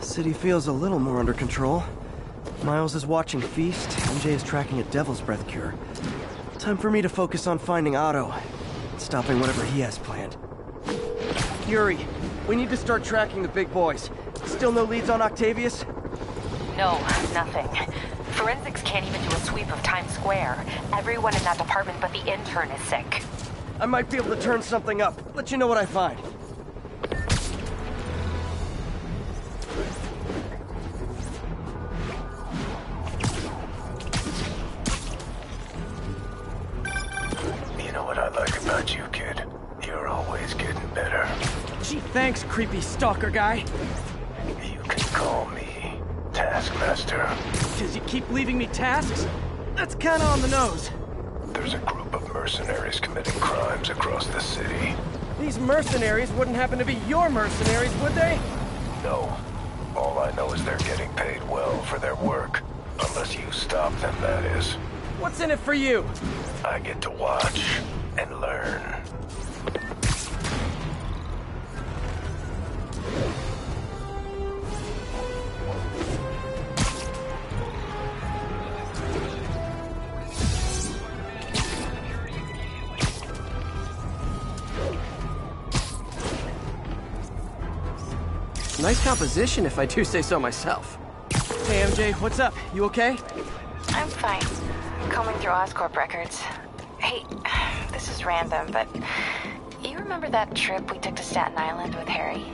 City feels a little more under control. Miles is watching Feast, MJ is tracking a Devil's Breath cure. Time for me to focus on finding Otto, and stopping whatever he has planned. Yuri, we need to start tracking the big boys. Still no leads on Octavius? No, nothing. Forensics can't even do a sweep of Times Square. Everyone in that department but the intern is sick. I might be able to turn something up. Let you know what I find. You know what I like about you, kid? You're always getting better. Gee, thanks, creepy stalker guy. You can call me Taskmaster. Because you keep leaving me tasks? That's kinda on the nose. There's a group of mercenaries committing crimes across the city. These mercenaries wouldn't happen to be your mercenaries, would they? No. All I know is they're getting paid well for their work. Unless you stop them, that is. What's in it for you? I get to watch and learn. Nice composition, if I do say so myself. Hey, MJ, what's up? You okay? I'm fine. Combing through Oscorp records. Hey, this is random, but you remember that trip we took to Staten Island with Harry?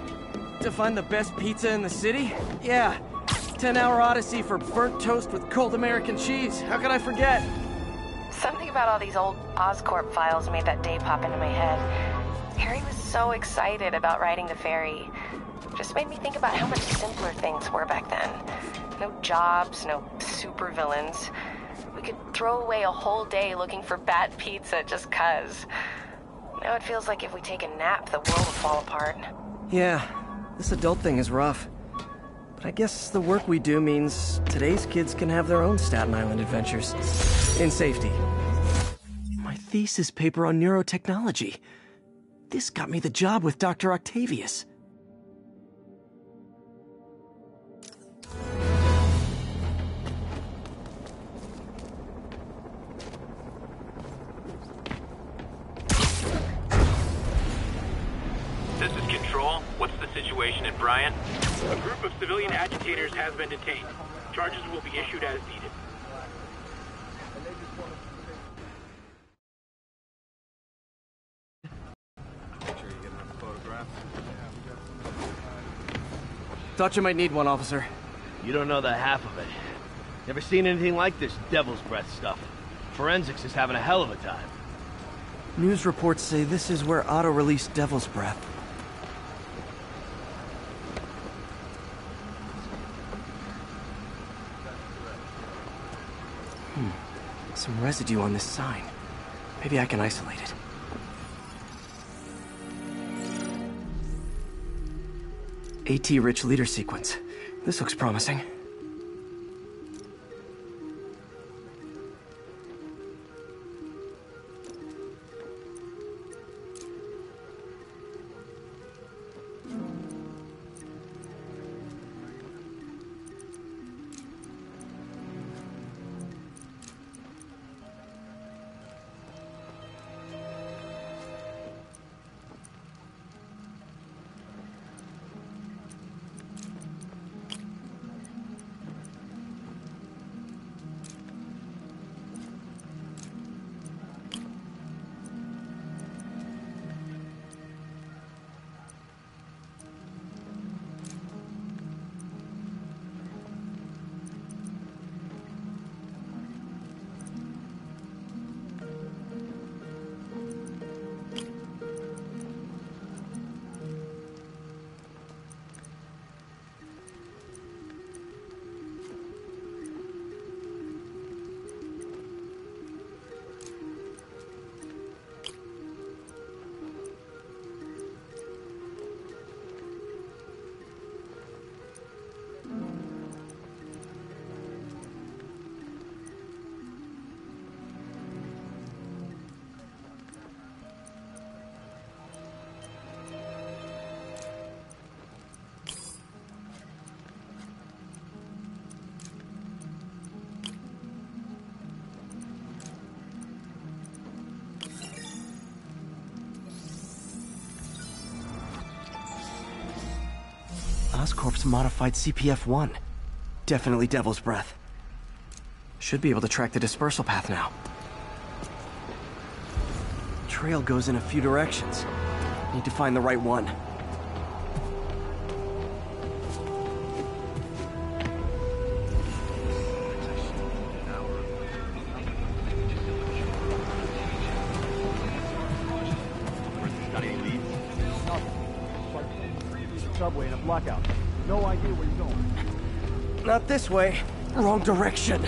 To find the best pizza in the city? Yeah. 10-hour odyssey for burnt toast with cold American cheese. How could I forget? Something about all these old Oscorp files made that day pop into my head. Harry was so excited about riding the ferry. Just made me think about how much simpler things were back then. No jobs, no supervillains. We could throw away a whole day looking for bad pizza just 'cause. Now it feels like if we take a nap, the world will fall apart. Yeah, this adult thing is rough. But I guess the work we do means today's kids can have their own Staten Island adventures. In safety. My thesis paper on neurotechnology. This got me the job with Dr. Octavius. This is Control. What's the situation at Bryant? A group of civilian agitators has been detained. Charges will be issued as needed. Thought you might need one, officer. You don't know the half of it. Never seen anything like this Devil's Breath stuff. Forensics is having a hell of a time. News reports say this is where Otto released Devil's Breath. Some residue on this sign. Maybe I can isolate it. AT-rich leader sequence. This looks promising. Oscorp's modified CPF-1. Definitely Devil's Breath. Should be able to track the dispersal path now. Trail goes in a few directions. Need to find the right one. Got any leads? Subway in a blackout. No idea where you're going. Not this way. Wrong direction.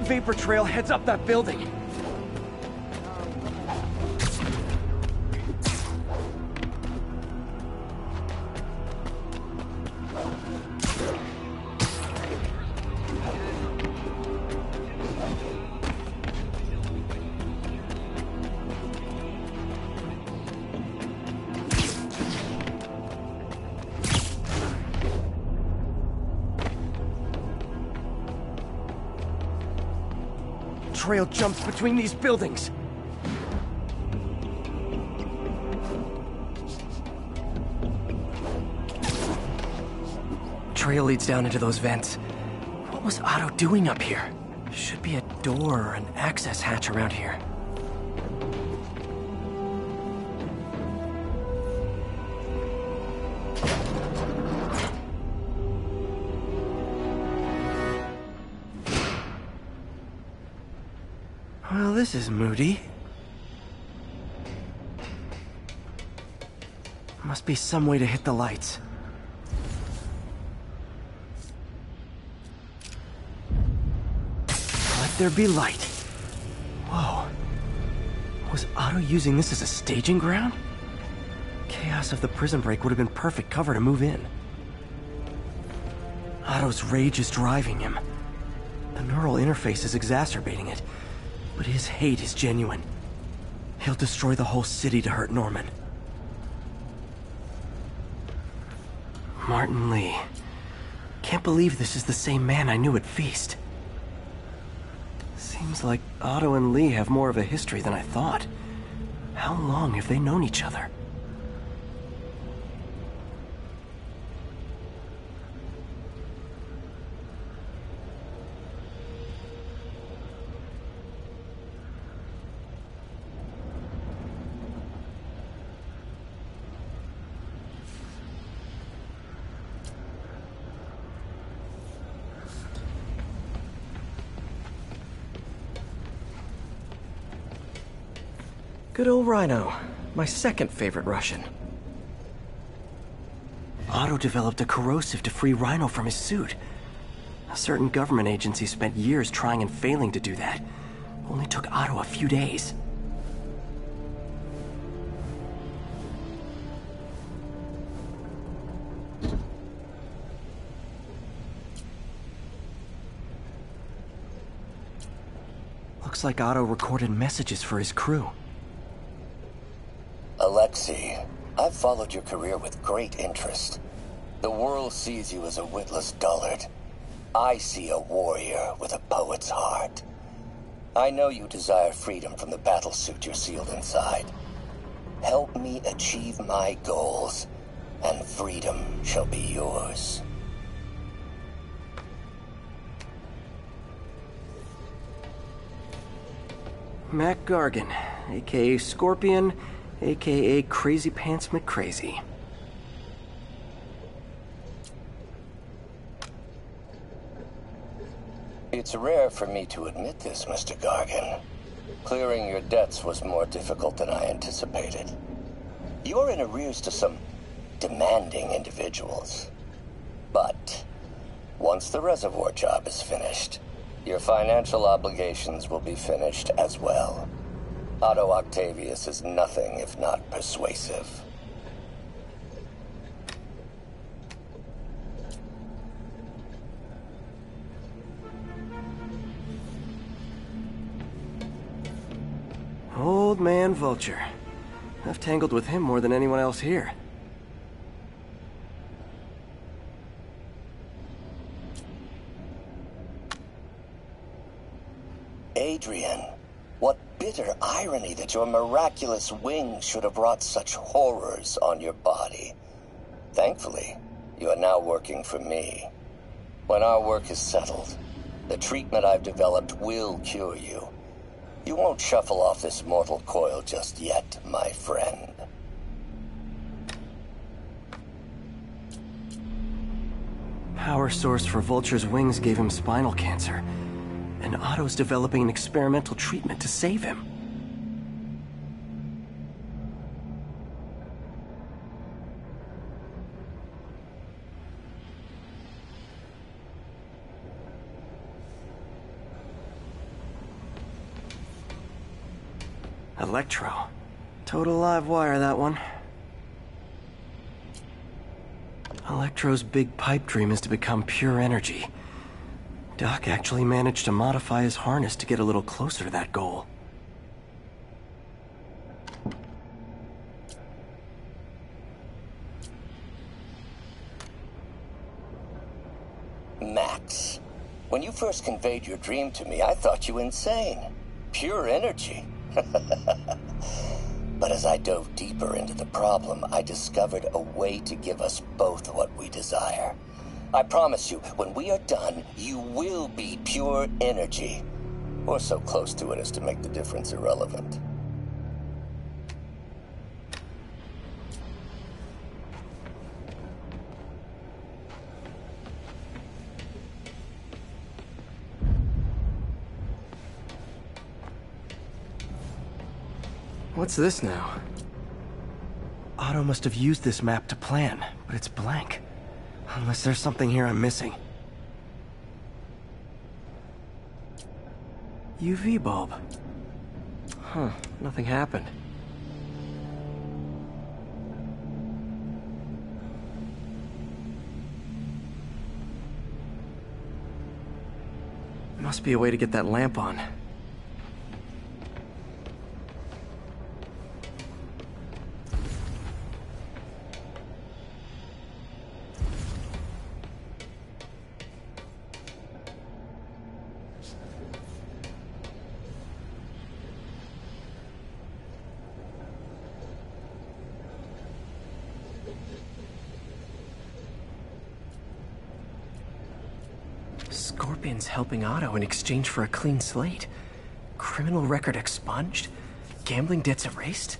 Vapor trail heads up that building. Trail jumps between these buildings. Trail leads down into those vents. What was Otto doing up here? Should be a door or an access hatch around here. Well, this is moody. Must be some way to hit the lights. Let there be light. Whoa. Was Otto using this as a staging ground? Chaos of the prison break would have been perfect cover to move in. Otto's rage is driving him. The neural interface is exacerbating it. But his hate is genuine. He'll destroy the whole city to hurt Norman. Martin Lee. Can't believe this is the same man I knew at Feast. Seems like Otto and Lee have more of a history than I thought. How long have they known each other? Good old Rhino, my second favorite Russian. Otto developed a corrosive to free Rhino from his suit. A certain government agency spent years trying and failing to do that. Only took Otto a few days. Looks like Otto recorded messages for his crew. Alexei, I've followed your career with great interest. The world sees you as a witless dullard. I see a warrior with a poet's heart. I know you desire freedom from the battlesuit you're sealed inside. Help me achieve my goals, and freedom shall be yours. Mac Gargan, aka Scorpion, aka Crazy Pants McCrazy. It's rare for me to admit this, Mr. Gargan. Clearing your debts was more difficult than I anticipated. You're in arrears to some demanding individuals. But once the reservoir job is finished, your financial obligations will be finished as well. Otto Octavius is nothing if not persuasive. Old man Vulture. I've tangled with him more than anyone else here. Adrian, what bitter irony that your miraculous wings should have wrought such horrors on your body. Thankfully, you are now working for me. When our work is settled, the treatment I've developed will cure you. You won't shuffle off this mortal coil just yet, my friend. Power source for Vulture's wings gave him spinal cancer, and Otto's developing an experimental treatment to save him. Electro. Total live wire, that one. Electro's big pipe dream is to become pure energy. Doc actually managed to modify his harness to get a little closer to that goal. Max, when you first conveyed your dream to me, I thought you insane. Pure energy. But as I dove deeper into the problem, I discovered a way to give us both what we desire. I promise you, when we are done, you will be pure energy. Or so close to it as to make the difference irrelevant. What's this now? Otto must have used this map to plan, but it's blank. Unless there's something here I'm missing. UV bulb. Huh, nothing happened. Must be a way to get that lamp on. Scorpion's helping Otto in exchange for a clean slate. Criminal record expunged? Gambling debts erased?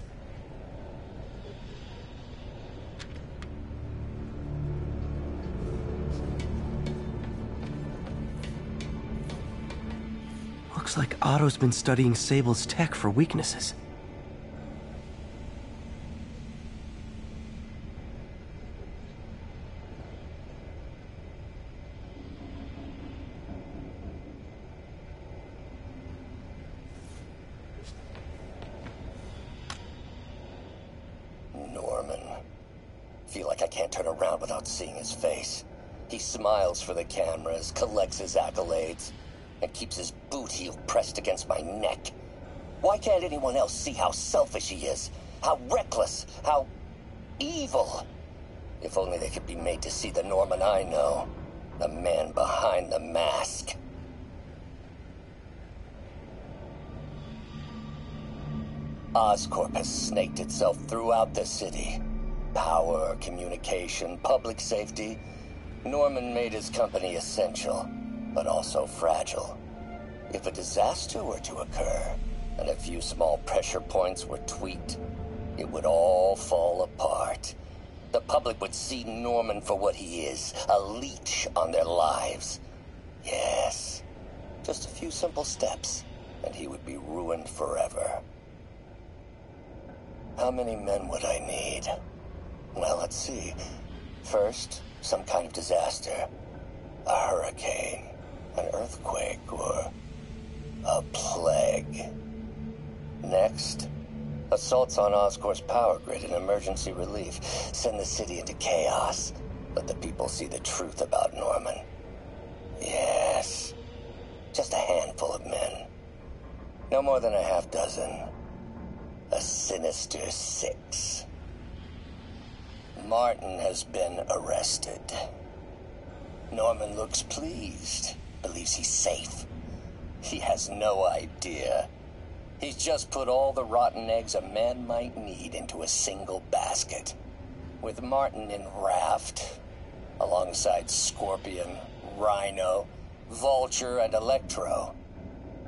Looks like Otto's been studying Sable's tech for weaknesses. Feel like I can't turn around without seeing his face. He smiles for the cameras, collects his accolades, and keeps his boot heel pressed against my neck. Why can't anyone else see how selfish he is? How reckless? How evil? If only they could be made to see the Norman I know. The man behind the mask. Oscorp has snaked itself throughout the city. Power, communication, public safety. Norman made his company essential, but also fragile. If a disaster were to occur, and a few small pressure points were tweaked, it would all fall apart. The public would see Norman for what he is, a leech on their lives. Yes, just a few simple steps, and he would be ruined forever. How many men would I need? Well, let's see. First, some kind of disaster. A hurricane, an earthquake, or a plague. Next, assaults on Oscorp's power grid and emergency relief. Send the city into chaos. Let the people see the truth about Norman. Yes, just a handful of men. No more than a half dozen. A sinister 6. Martin has been arrested. Norman looks pleased, believes he's safe. He has no idea. He's just put all the rotten eggs a man might need into a single basket. With Martin in raft, alongside Scorpion, Rhino, Vulture, and Electro.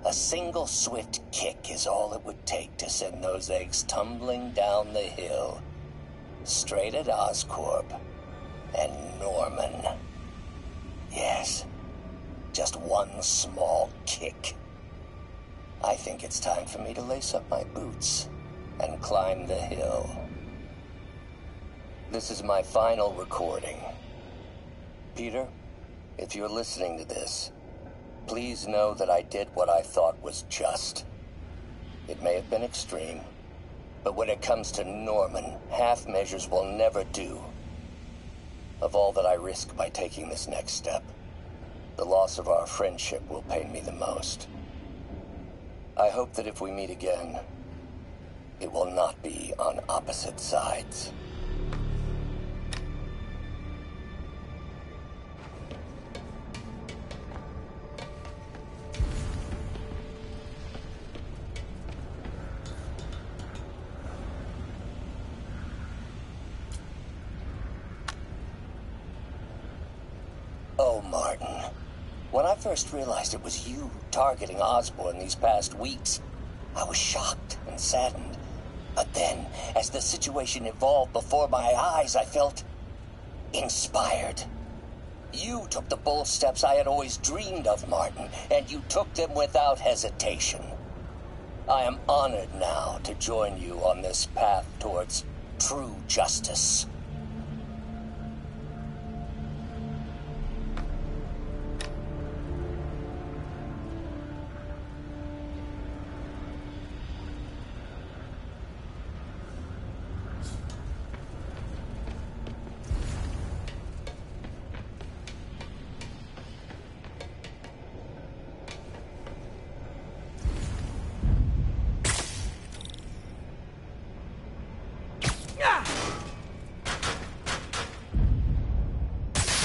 A single swift kick is all it would take to send those eggs tumbling down the hill. Straight at Oscorp and Norman. Yes, just one small kick. I think it's time for me to lace up my boots and climb the hill. This is my final recording. Peter, if you're listening to this, please know that I did what I thought was just. It may have been extreme, but when it comes to Norman, half measures will never do. Of all that I risk by taking this next step, the loss of our friendship will pain me the most. I hope that if we meet again, it will not be on opposite sides. Oh, Martin. When I first realized it was you targeting Osborn these past weeks, I was shocked and saddened. But then, as the situation evolved before my eyes, I felt inspired. You took the bold steps I had always dreamed of, Martin, and you took them without hesitation. I am honored now to join you on this path towards true justice.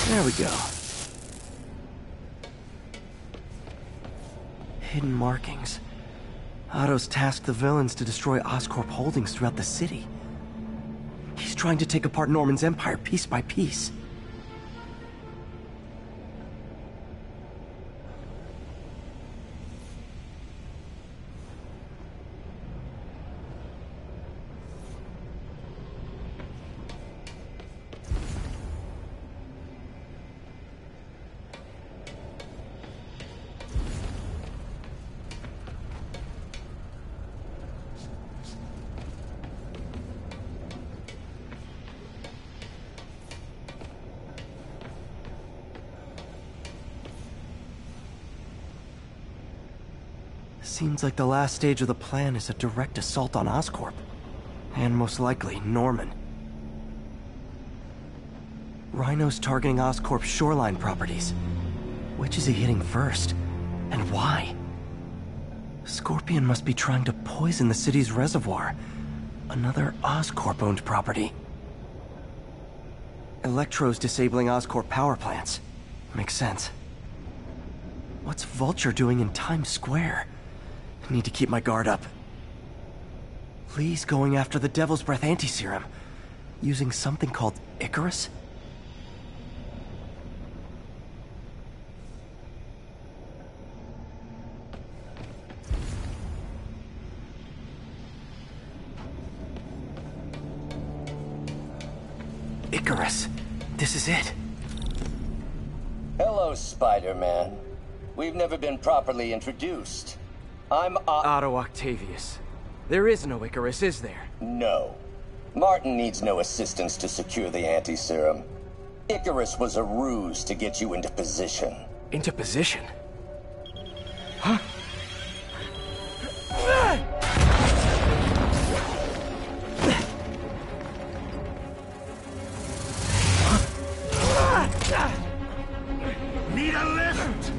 There we go. Hidden markings. Otto's tasked the villains to destroy Oscorp holdings throughout the city. He's trying to take apart Norman's empire piece by piece. Seems like the last stage of the plan is a direct assault on Oscorp. And most likely, Norman. Rhino's targeting Oscorp's shoreline properties. Which is he hitting first? And why? Scorpion must be trying to poison the city's reservoir. Another Oscorp-owned property. Electro's disabling Oscorp power plants. Makes sense. What's Vulture doing in Times Square? I need to keep my guard up. Lee's going after the Devil's Breath anti-serum, using something called Icarus? Icarus. This is it. Hello, Spider-Man. We've never been properly introduced. I'm Otto Octavius. There is no Icarus, is there? No. Martin needs no assistance to secure the anti-serum. Icarus was a ruse to get you into position. Into position? Huh? Need a lift?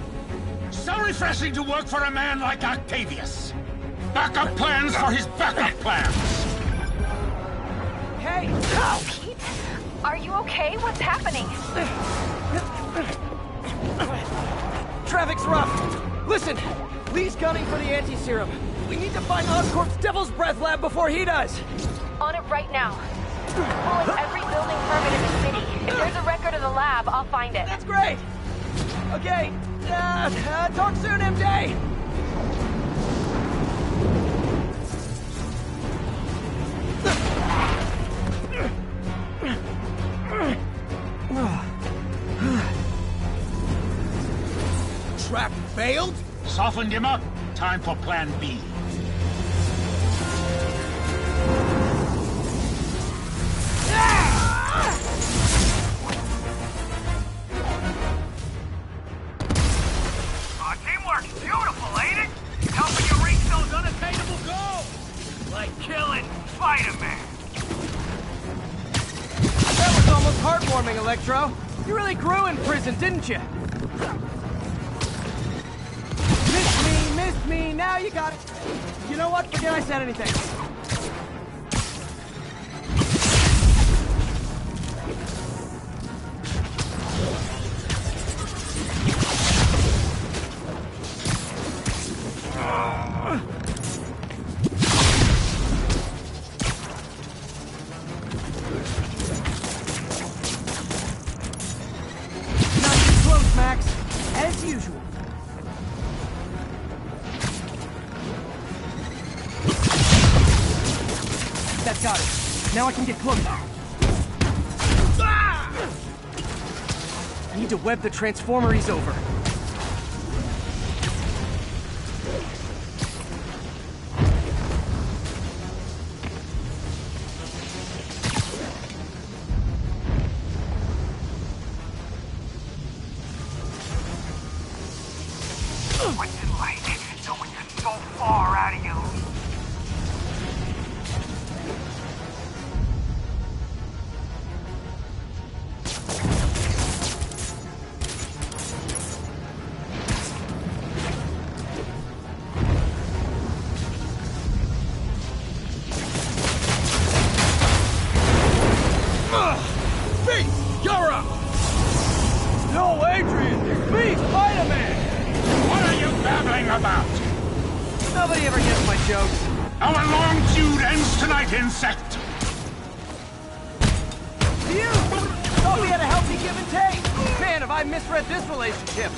So refreshing to work for a man like Octavius. Backup plans for his backup plans. Hey! Pete? Are you okay? What's happening? Traffic's rough. Listen, Lee's gunning for the anti-serum. We need to find Oscorp's Devil's Breath lab before he does. On it right now. Pulling every building permit in the city. If there's a record of the lab, I'll find it. That's great. Okay. Talk soon, MJ. Trap failed? Softened him up. Time for plan B. Teamwork's beautiful, ain't it? Helping you reach those unattainable goals. Like killing Spider-Man. That was almost heartwarming, Electro. You really grew in prison, didn't you? Missed me, now you got it. You know what? Forget I said anything. Not too close, Max. As usual. That got it. Now I can get closer. I need to web the transformer he's over. What's it like knowing you're so far out of your league? You're up! No, Adrian! It's me, Spider-Man! What are you babbling about? Nobody ever gets my jokes. Our long feud ends tonight, insect! You! Thought we had a healthy give and take! Man, have I misread this relationship!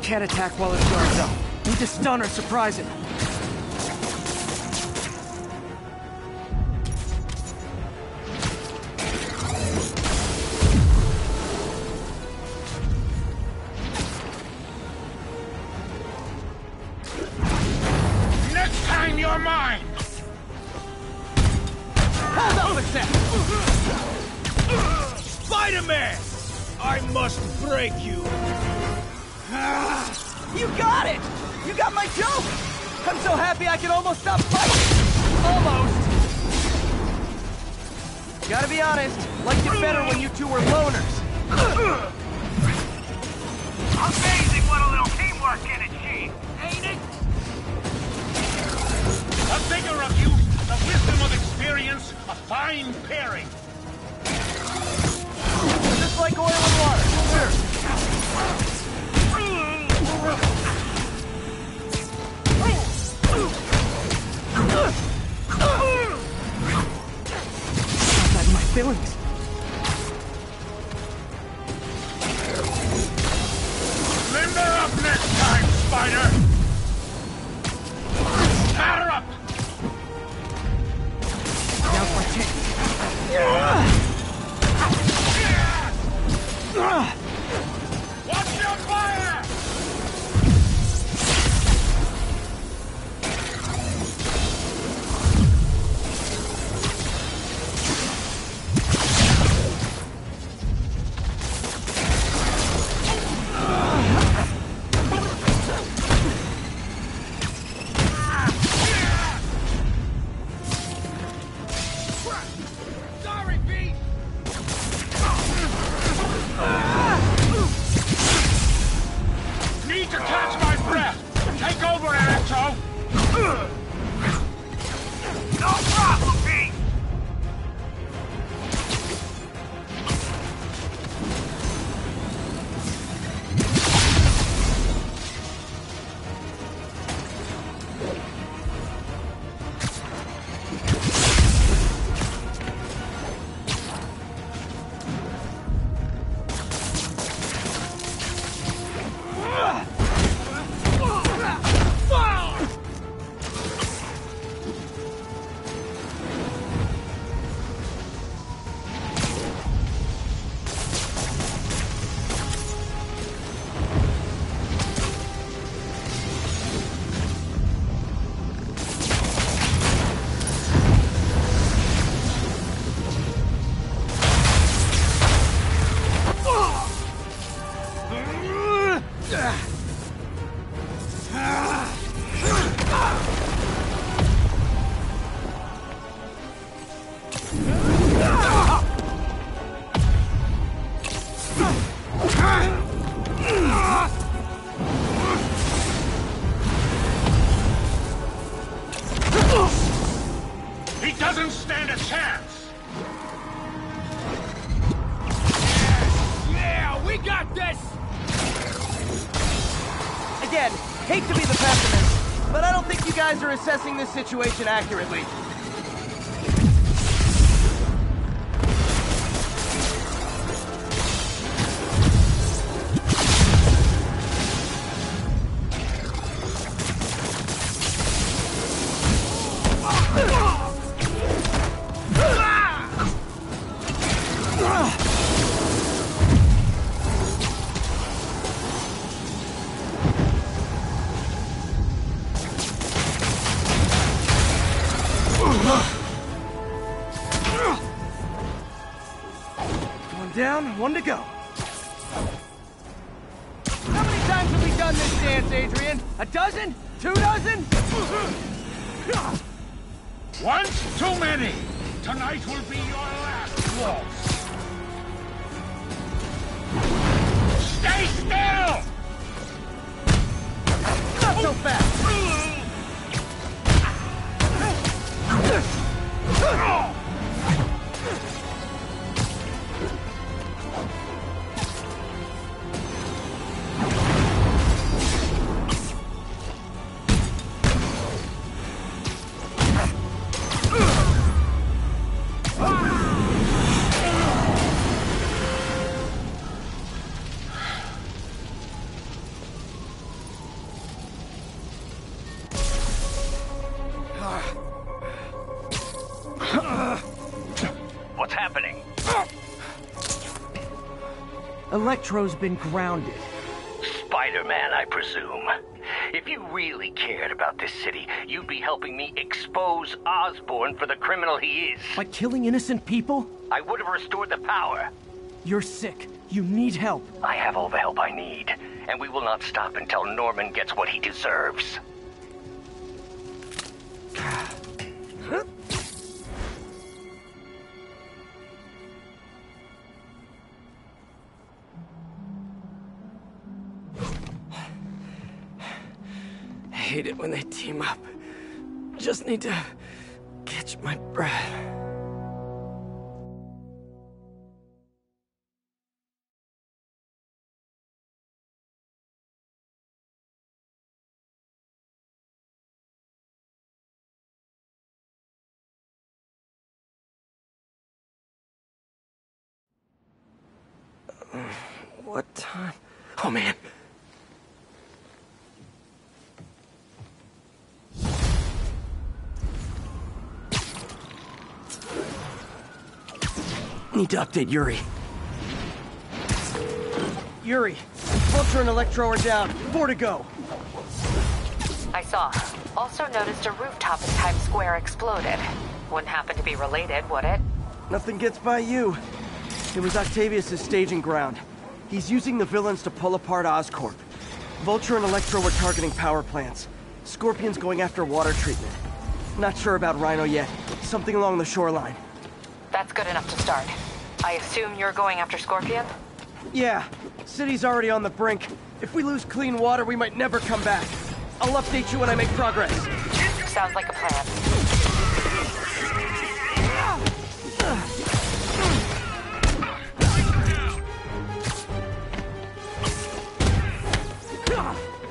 Can't attack while it's guarded up. Need to stun or surprise him. Next time you're mine! Hold up with that! Spider-Man! I must break you! You got it! You got my joke! I'm so happy I can almost stop fighting! Almost! Gotta be honest, liked it better when you two were loners. Amazing what a little teamwork can achieve, ain't it? The vigor of youth, the wisdom of experience, a fine pairing. Just like oil and water. Sure. Outside my feelings. Limber up next time, Spider! Batter up! Now's my chance. Watch your fire! He doesn't stand a chance! Yeah, we got this! Again, hate to be the pessimist, but I don't think you guys are assessing this situation accurately. Down, one to go. How many times have we done this dance, Adrian? A dozen? 2 dozen? Once too many! Tonight will be your last waltz! Stay still! Not so fast! What's happening? Electro's been grounded. Spider-Man, I presume. If you really cared about this city, you'd be helping me expose Osborn for the criminal he is. By killing innocent people? I would have restored the power. You're sick. You need help. I have all the help I need, and we will not stop until Norman gets what he deserves. I hate it when they team up. Just need to catch my breath. What time? Oh, man. Need to update Yuri. Yuri, Vulture and Electro are down. 4 to go. I saw. Also noticed a rooftop in Times Square exploded. Wouldn't happen to be related, would it? Nothing gets by you. It was Octavius' staging ground. He's using the villains to pull apart Oscorp. Vulture and Electro were targeting power plants. Scorpion's going after water treatment. Not sure about Rhino yet. Something along the shoreline. That's good enough to start. I assume you're going after Scorpion? Yeah. City's already on the brink. If we lose clean water, we might never come back. I'll update you when I make progress. Sounds like a plan.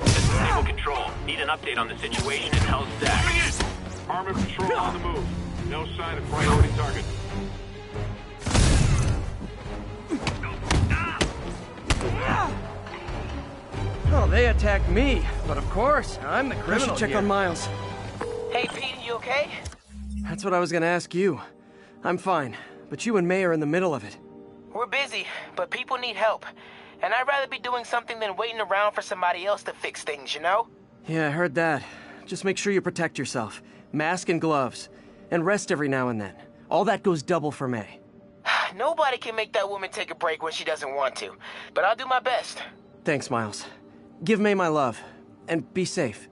Stable control. Need an update on the situation and how's that? Coming in! Armored patrol on the move. No sign of priority target. Oh, they attacked me. But of course, I'm the criminal. I should check here. on Miles. Hey, Pete, you okay? That's what I was gonna ask you. I'm fine, but you and May are in the middle of it. We're busy, but people need help. And I'd rather be doing something than waiting around for somebody else to fix things, you know? Yeah, I heard that. Just make sure you protect yourself. Mask and gloves. And rest every now and then. All that goes double for May. Nobody can make that woman take a break when she doesn't want to. But I'll do my best. Thanks, Miles. Give May my love. And be safe.